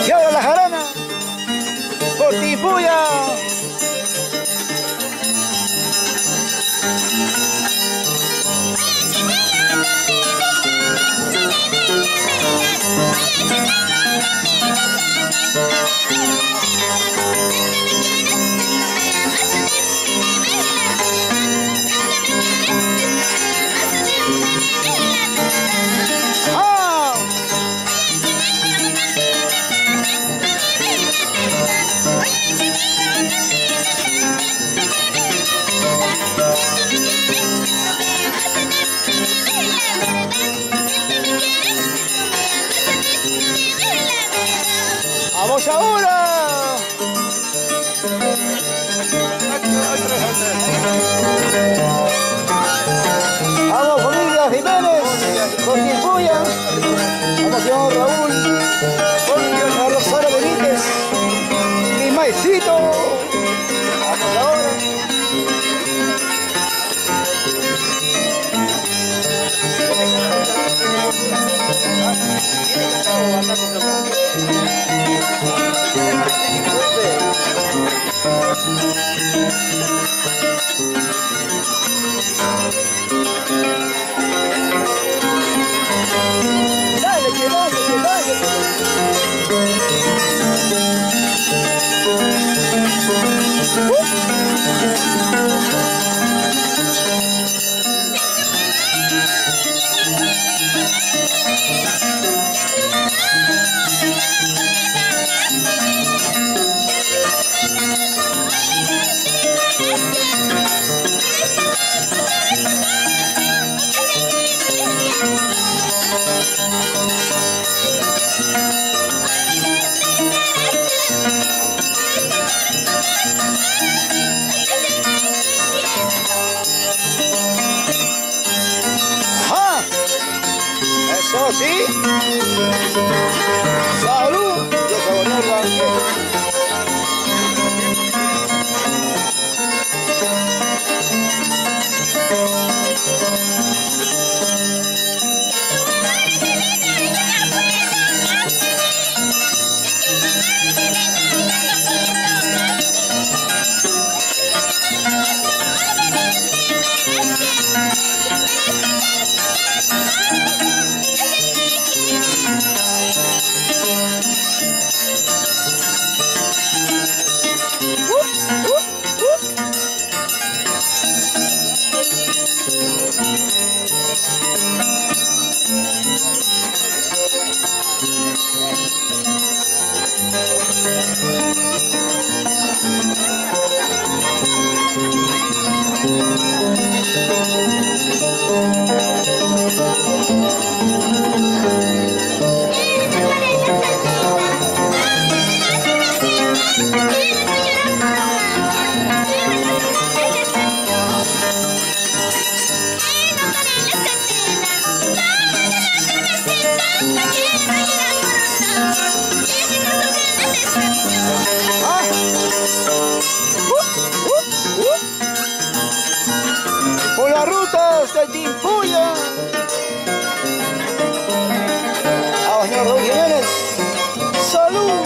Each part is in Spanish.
Y ahora la jarana por Timpuya. ¡Vamos ahora! ¡Vamos, familia Jiménez! ¡Con Timpuya! ¡Vamos, señor Raúl! ¡A Rosario Benítez! ¡Mi maicito! ¡Vamos ahora! Dale, que dale. Eso sí. Salud. Yo saborearla. Por las rutas de Timpuya. Vamos, señor Raúl Jiménez. ¡Salud!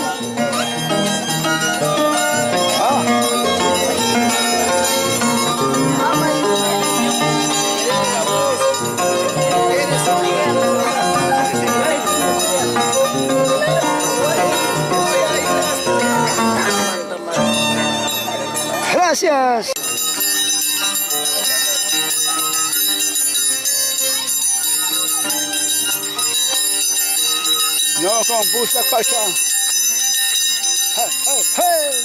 Gracias. No compusta palca. Hey, hey, hey.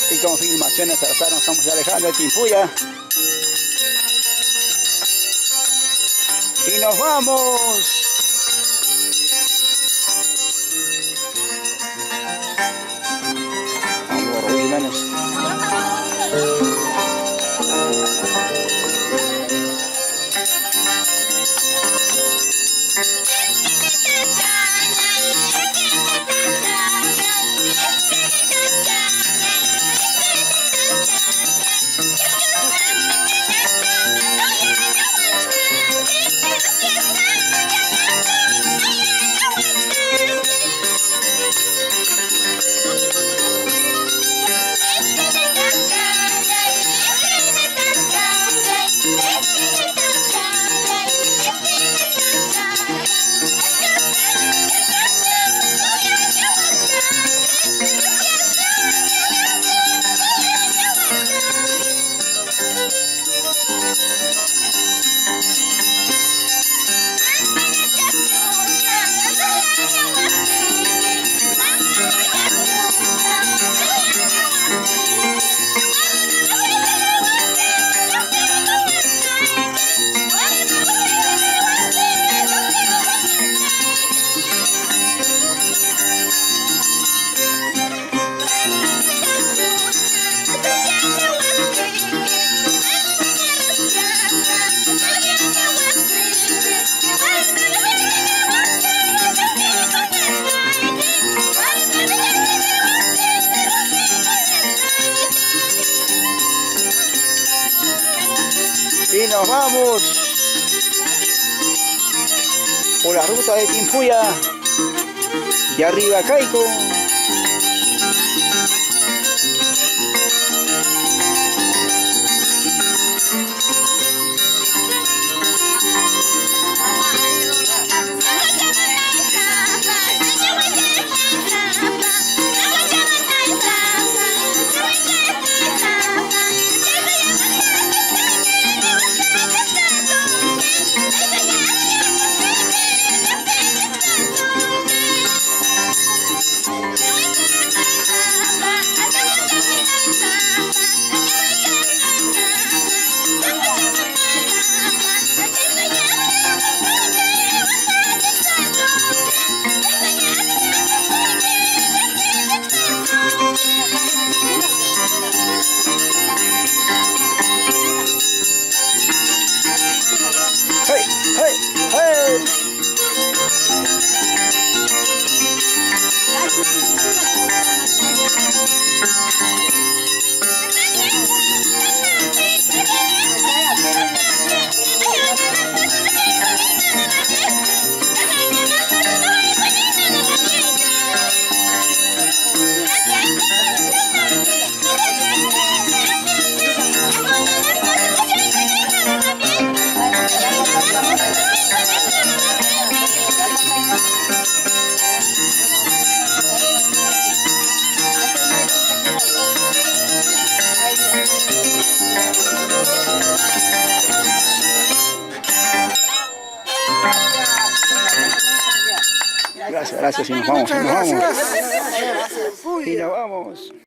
Y con filmaciones Salazar nos estamos ya alejando de Timpuya. Y nos vamos. Vamos, Raúl Jiménez. Y nos vamos por la ruta de Timpuya y arriba Caico. ¡Hey! ¡Hey! ¡Hey! Gracias, gracias, y nos vamos, y nos vamos. Y nos vamos.